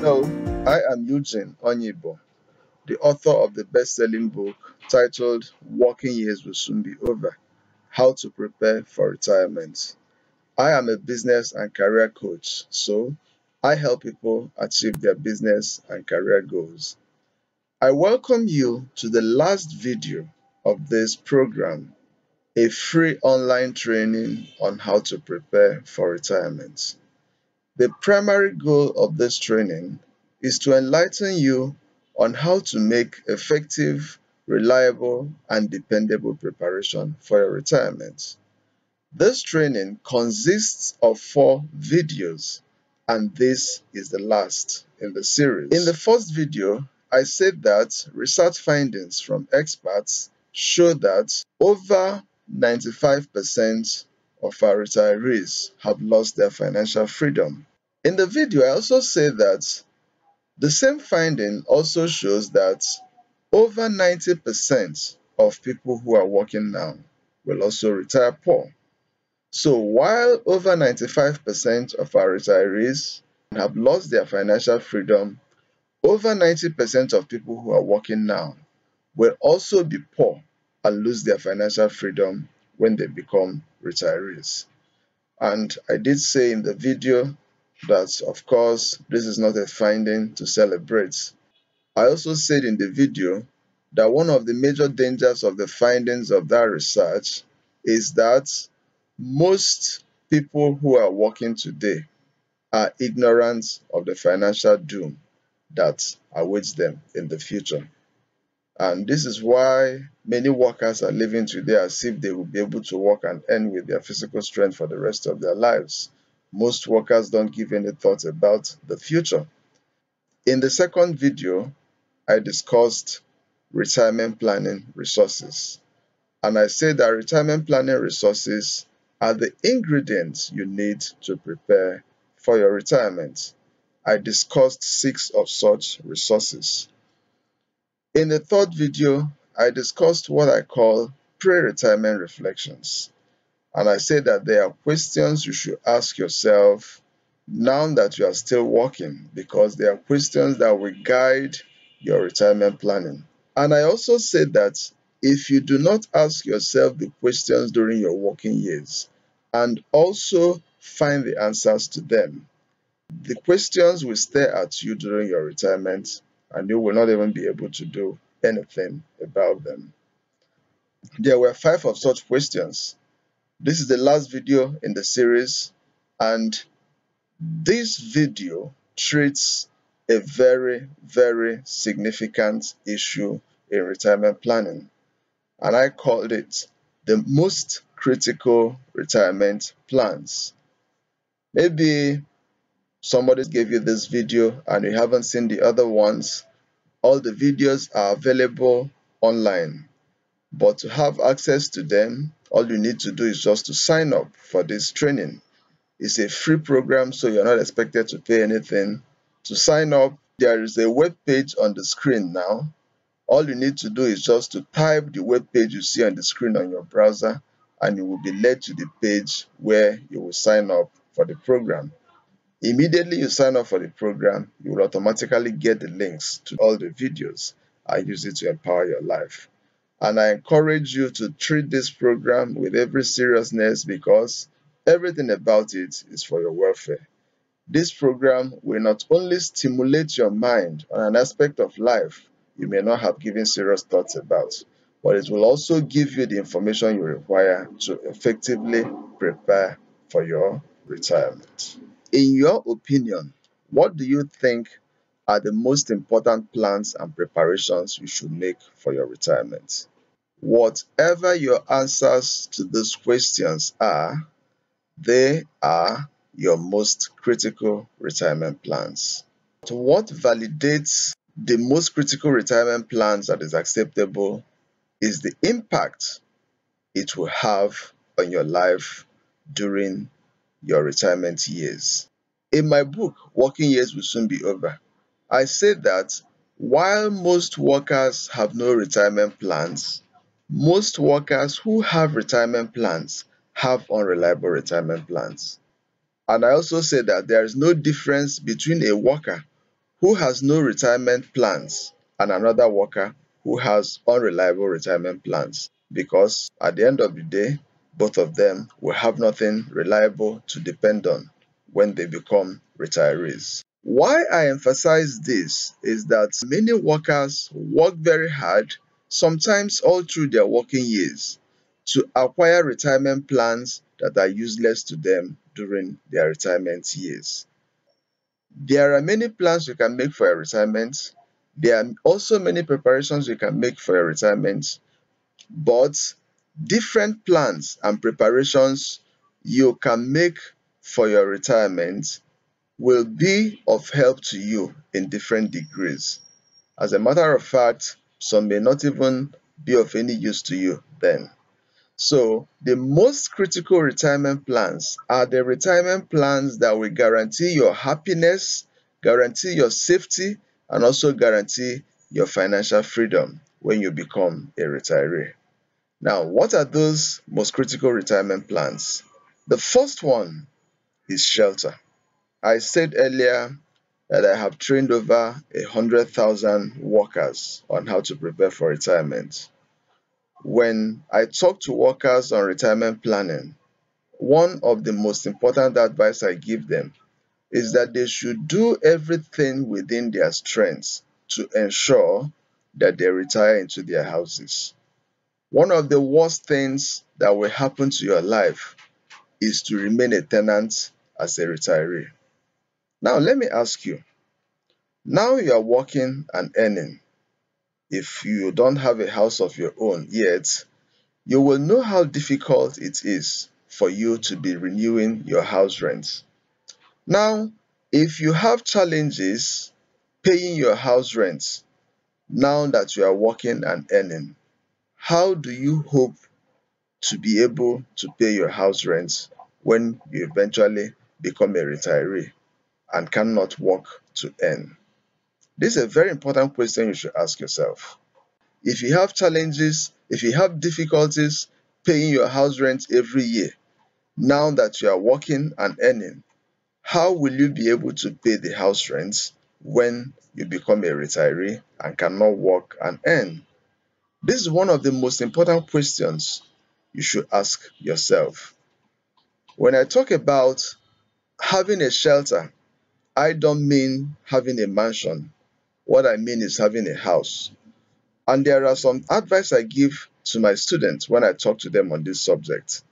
Hello, I am Eugene Onyibo, the author of the best-selling book titled Working Years Will Soon Be Over: How to Prepare for Retirement. I am a business and career coach, so I help people achieve their business and career goals. I welcome you to the last video of this program, a free online training on how to prepare for retirement. The primary goal of this training is to enlighten you on how to make effective, reliable, and dependable preparation for your retirement. This training consists of 4 videos, and this is the last in the series. In the first video, I said that research findings from experts show that over 95% of our retirees have lost their financial freedom. In the video, I also say that the same finding also shows that over 90% of people who are working now will also retire poor. So while over 95% of our retirees have lost their financial freedom, over 90% of people who are working now will also be poor and lose their financial freedom when they become retirees. And I did say in the video that, of course, this is not a finding to celebrate. I also said in the video that one of the major dangers of the findings of that research is that most people who are working today are ignorant of the financial doom that awaits them in the future. And this is why many workers are living today as if they will be able to work and earn with their physical strength for the rest of their lives. Most workers don't give any thought about the future. In the second video, I discussed retirement planning resources. And I said that retirement planning resources are the ingredients you need to prepare for your retirement. I discussed 6 of such resources. In the third video, I discussed what I call pre-retirement reflections. And I said that there are questions you should ask yourself now that you are still working, because there are questions that will guide your retirement planning. And I also said that if you do not ask yourself the questions during your working years and also find the answers to them, the questions will stare at you during your retirement and you will not even be able to do anything about them. There were 5 of such questions. This is the last video in the series, and this video treats a very, very significant issue in retirement planning, and I called it the most critical retirement plans. Maybe somebody gave you this video and you haven't seen the other ones. All the videos are available online, but to have access to them, all you need to do is just to sign up for this training. It's a free program, so you're not expected to pay anything. To sign up, there is a web page on the screen now. All you need to do is just to type the web page you see on the screen on your browser, and you will be led to the page where you will sign up for the program. Immediately you sign up for the program, you will automatically get the links to all the videos and use it to empower your life. And I encourage you to treat this program with every seriousness, because everything about it is for your welfare. This program will not only stimulate your mind on an aspect of life you may not have given serious thoughts about, but it will also give you the information you require to effectively prepare for your retirement. In your opinion, what do you think are the most important plans and preparations you should make for your retirement? Whatever your answers to these questions are, they are your most critical retirement plans. So what validates the most critical retirement plans that is acceptable is the impact it will have on your life during your retirement years. In my book, Working Years Will Soon Be Over, I said that while most workers have no retirement plans, most workers who have retirement plans have unreliable retirement plans. And I also said that there is no difference between a worker who has no retirement plans and another worker who has unreliable retirement plans, because at the end of the day, both of them will have nothing reliable to depend on when they become retirees. Why I emphasize this is that many workers work very hard, sometimes all through their working years, to acquire retirement plans that are useless to them during their retirement years. There are many plans you can make for your retirement. There are also many preparations you can make for your retirement, but different plans and preparations you can make for your retirement will be of help to you in different degrees. As a matter of fact, some may not even be of any use to you then. So the most critical retirement plans are the retirement plans that will guarantee your happiness, guarantee your safety, and also guarantee your financial freedom when you become a retiree. Now, what are those most critical retirement plans? The first one is shelter. I said earlier that I have trained over 100,000 workers on how to prepare for retirement. When I talk to workers on retirement planning, one of the most important advice I give them is that they should do everything within their strengths to ensure that they retire into their houses. One of the worst things that will happen to your life is to remain a tenant as a retiree. Now, let me ask you, now you are working and earning. If you don't have a house of your own yet, you will know how difficult it is for you to be renewing your house rent. Now, if you have challenges paying your house rent now that you are working and earning, how do you hope to be able to pay your house rent when you eventually become a retiree and cannot work to earn? This is a very important question you should ask yourself. If you have challenges, if you have difficulties paying your house rent every year, now that you are working and earning, how will you be able to pay the house rent when you become a retiree and cannot work and earn? This is one of the most important questions you should ask yourself. When I talk about having a shelter, I don't mean having a mansion. What I mean is having a house. And there are some advice I give to my students when I talk to them on this subject.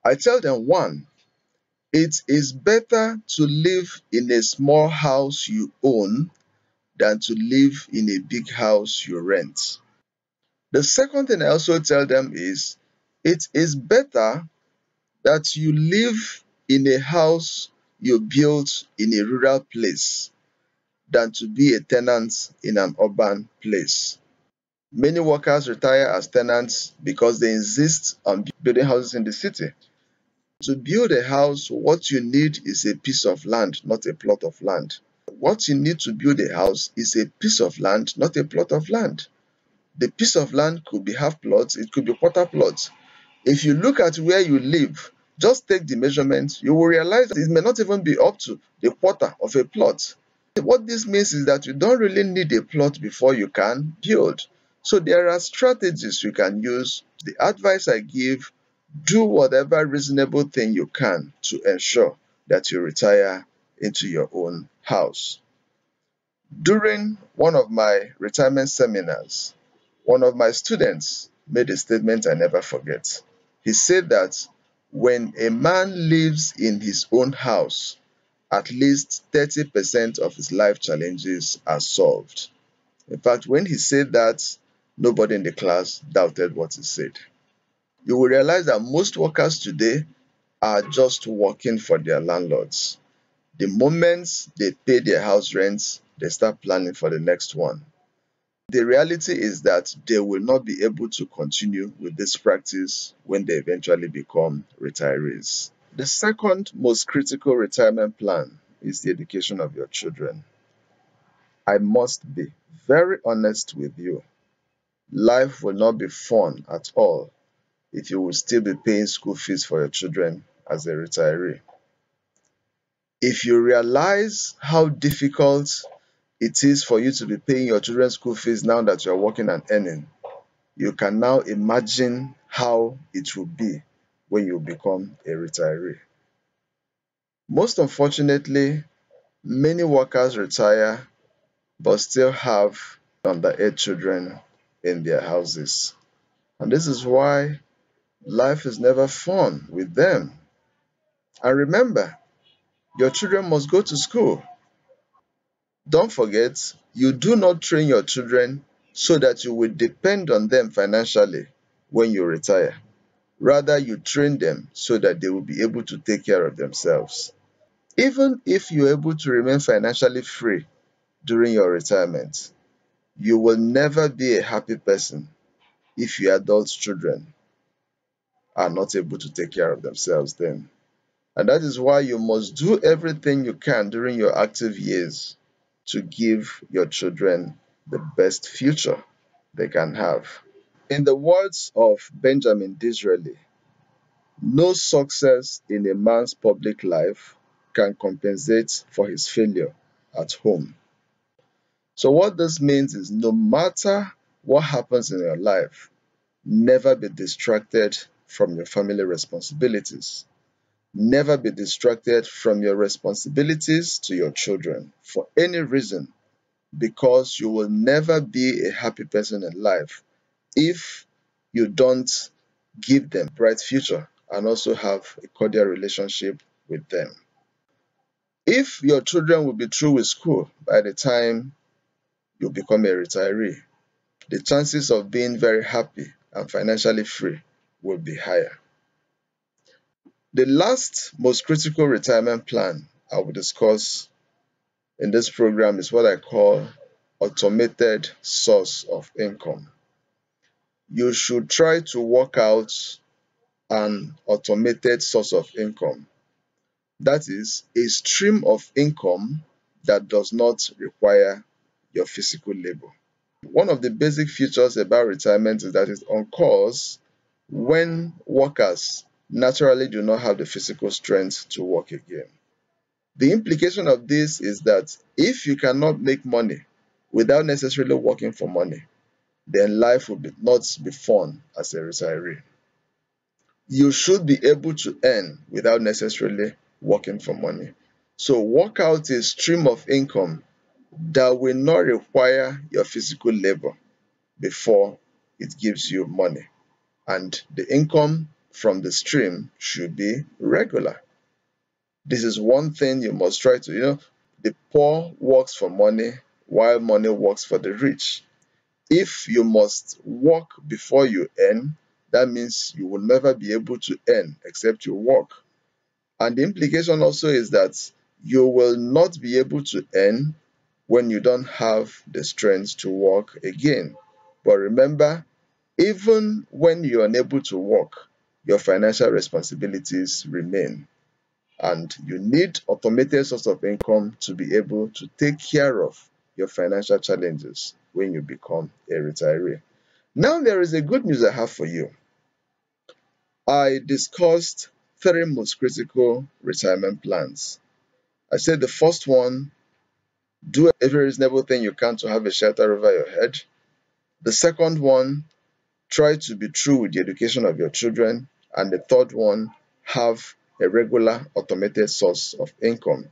I tell them, one, it is better to live in a small house you own than to live in a big house you rent. The second thing I also tell them is it is better that you live in a house you built in a rural place than to be a tenant in an urban place. Many workers retire as tenants because they insist on building houses in the city. To build a house, what you need is a piece of land, not a plot of land. What you need to build a house is a piece of land, not a plot of land. The piece of land could be half plots, it could be quarter plots. If you look at where you live, just take the measurements, you will realize that it may not even be up to the quarter of a plot. What this means is that you don't really need a plot before you can build. So there are strategies you can use. The advice I give, do whatever reasonable thing you can to ensure that you retire into your own house. During one of my retirement seminars, one of my students made a statement I never forget. He said that when a man lives in his own house, at least 30% of his life challenges are solved. In fact, when he said that, nobody in the class doubted what he said. You will realize that most workers today are just working for their landlords. The moment they pay their house rents, they start planning for the next one. The reality is that they will not be able to continue with this practice when they eventually become retirees. The second most critical retirement plan is the education of your children. I must be very honest with you. Life will not be fun at all if you will still be paying school fees for your children as a retiree. If you realize how difficult it is for you to be paying your children's school fees now that you are working and earning, you can now imagine how it will be when you become a retiree. Most unfortunately, many workers retire but still have underage children in their houses. And this is why life is never fun with them. And remember, your children must go to school. Don't forget, you do not train your children so that you will depend on them financially when you retire. Rather, you train them so that they will be able to take care of themselves. Even if you're able to remain financially free during your retirement, you will never be a happy person if your adult children are not able to take care of themselves then. And that is why you must do everything you can during your active years to give your children the best future they can have. In the words of Benjamin Disraeli, no success in a man's public life can compensate for his failure at home. So, what this means is no matter what happens in your life, never be distracted from your family responsibilities. Never be distracted from your responsibilities to your children for any reason, because you will never be a happy person in life if you don't give them a bright future and also have a cordial relationship with them. If your children will be through with school by the time you become a retiree, the chances of being very happy and financially free will be higher. The last most critical retirement plan I will discuss in this program is what I call automated source of income. You should try to work out an automated source of income. That is a stream of income that does not require your physical labor. One of the basic features about retirement is that it occurs when workers naturally do not have the physical strength to work again. The implication of this is that if you cannot make money without necessarily working for money, then life will not be fun as a retiree. You should be able to earn without necessarily working for money. So work out a stream of income that will not require your physical labor before it gives you money. And the income from the stream should be regular. This is one thing you must try to, the poor works for money while money works for the rich. If you must work before you earn, that means you will never be able to earn except you work. And the implication also is that you will not be able to earn when you don't have the strength to work again. But remember, even when you're unable to work, your financial responsibilities remain. And you need automated source of income to be able to take care of your financial challenges when you become a retiree. Now, there is a good news I have for you. I discussed three most critical retirement plans. I said the first one, do every reasonable thing you can to have a shelter over your head. The second one, try to be true with the education of your children. And the third one, have a regular automated source of income.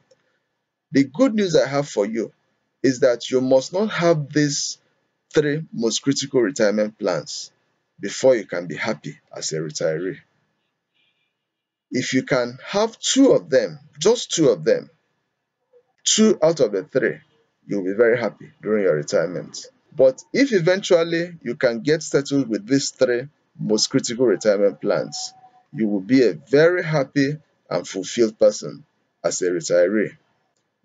The good news I have for you is that you must not have these three most critical retirement plans before you can be happy as a retiree. If you can have two of them, just two of them, two out of the three, you'll be very happy during your retirement. But if eventually you can get settled with these three most critical retirement plans, you will be a very happy and fulfilled person as a retiree.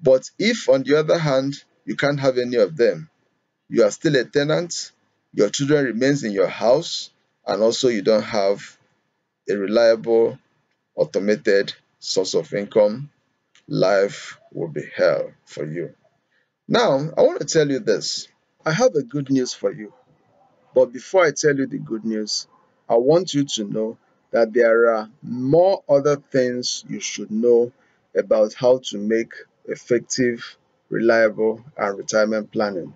But if, on the other hand, you can't have any of them, you are still a tenant, your children remains in your house, and also you don't have a reliable automated source of income, life will be hell for you. Now, I want to tell you this. I have a good news for you. But before I tell you the good news, I want you to know that there are more other things you should know about how to make effective reliable, and retirement planning.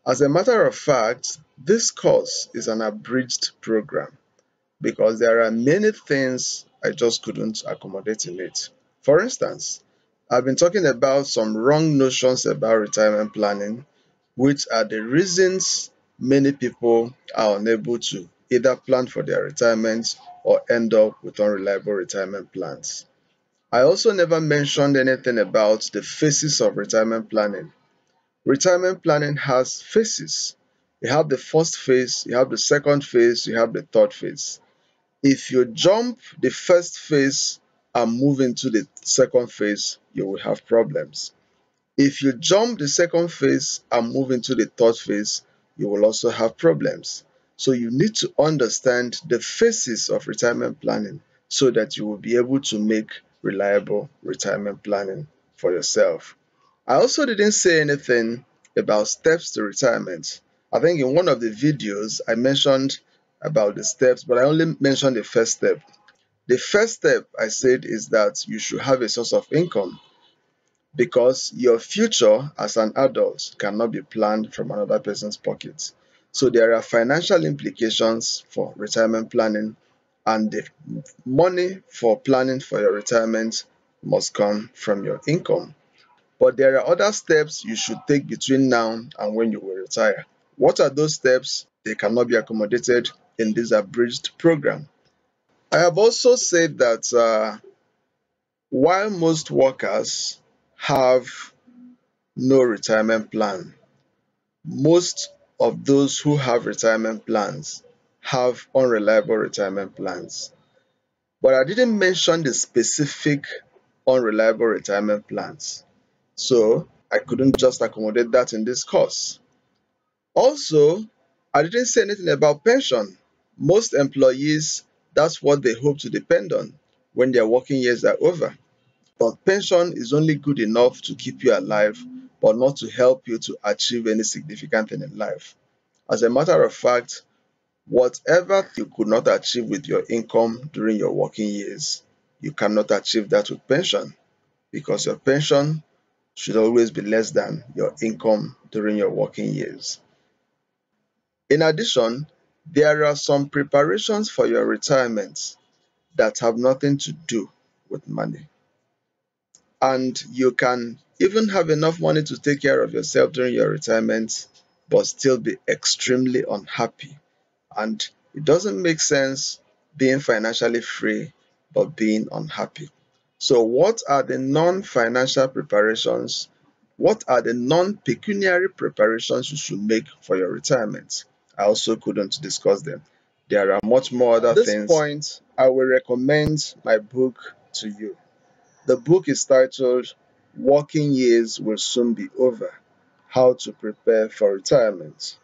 As a matter of fact, this course is an abridged program because there are many things I just couldn't accommodate in it. For instance, I've been talking about some wrong notions about retirement planning, which are the reasons many people are unable to either plan for their retirement or end up with unreliable retirement plans. I also never mentioned anything about the phases of retirement planning. Retirement planning has phases. You have the first phase, you have the second phase, you have the third phase. If you jump the first phase and move into the second phase, you will have problems. If you jump the second phase and move into the third phase, you will also have problems. So you need to understand the phases of retirement planning so that you will be able to make reliable retirement planning for yourself. I also didn't say anything about steps to retirement. I think in one of the videos I mentioned about the steps, but I only mentioned the first step. The first step I said is that you should have a source of income because your future as an adult cannot be planned from another person's pocket. So there are financial implications for retirement planning, and the money for planning for your retirement must come from your income. But there are other steps you should take between now and when you will retire. What are those steps? They cannot be accommodated in this abridged program. I have also said that while most workers have no retirement plan, most of those who have retirement plans have unreliable retirement plans. But I didn't mention the specific unreliable retirement plans. So I couldn't just accommodate that in this course. Also, I didn't say anything about pension. Most employees, that's what they hope to depend on when their working years are over. But pension is only good enough to keep you alive, but not to help you to achieve any significant thing in life. As a matter of fact, whatever you could not achieve with your income during your working years, you cannot achieve that with pension because your pension should always be less than your income during your working years. In addition, there are some preparations for your retirement that have nothing to do with money. And you can even have enough money to take care of yourself during your retirement, but still be extremely unhappy. And it doesn't make sense being financially free but being unhappy. So, what are the non financial preparations? What are the non pecuniary preparations you should make for your retirement? I also couldn't discuss them. There are much more other things. At this point, I will recommend my book to you. The book is titled Working Years Will Soon Be Over: How to Prepare for Retirement.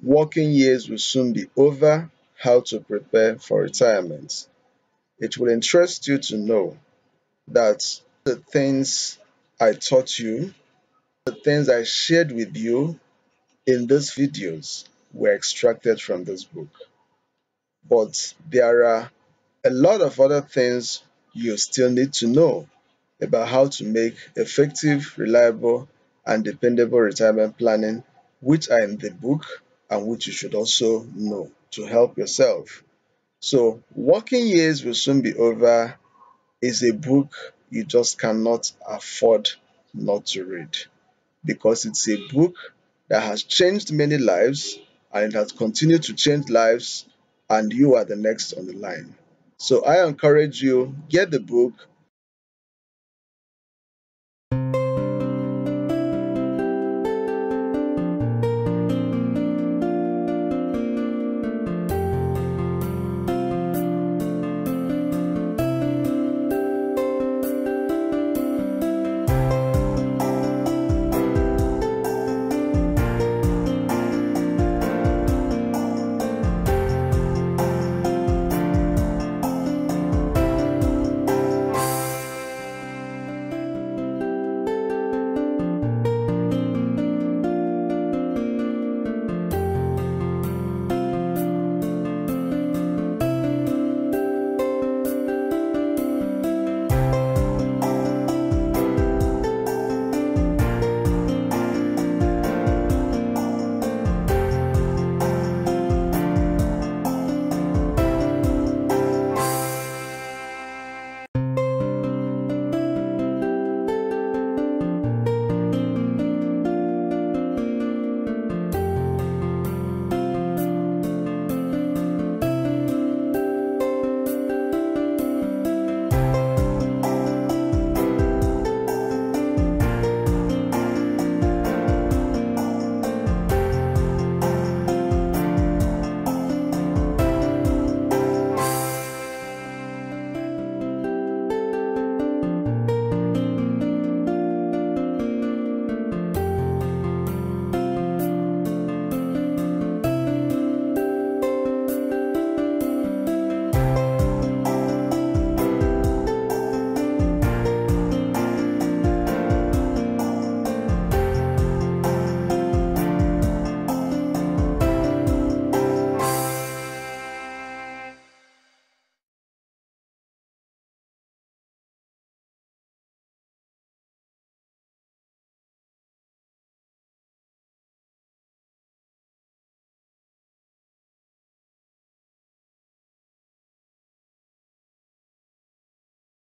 Working years will soon be over. How to prepare for retirement. It will interest you to know that the things I taught you, the things I shared with you in these videos were extracted from this book. But there are a lot of other things you still need to know about how to make effective, reliable, and dependable retirement planning, which are in the book and which you should also know to help yourself. So, Working Years Will Soon Be Over is a book you just cannot afford not to read because it's a book that has changed many lives and it has continued to change lives, and you are the next on the line. So I encourage you, get the book,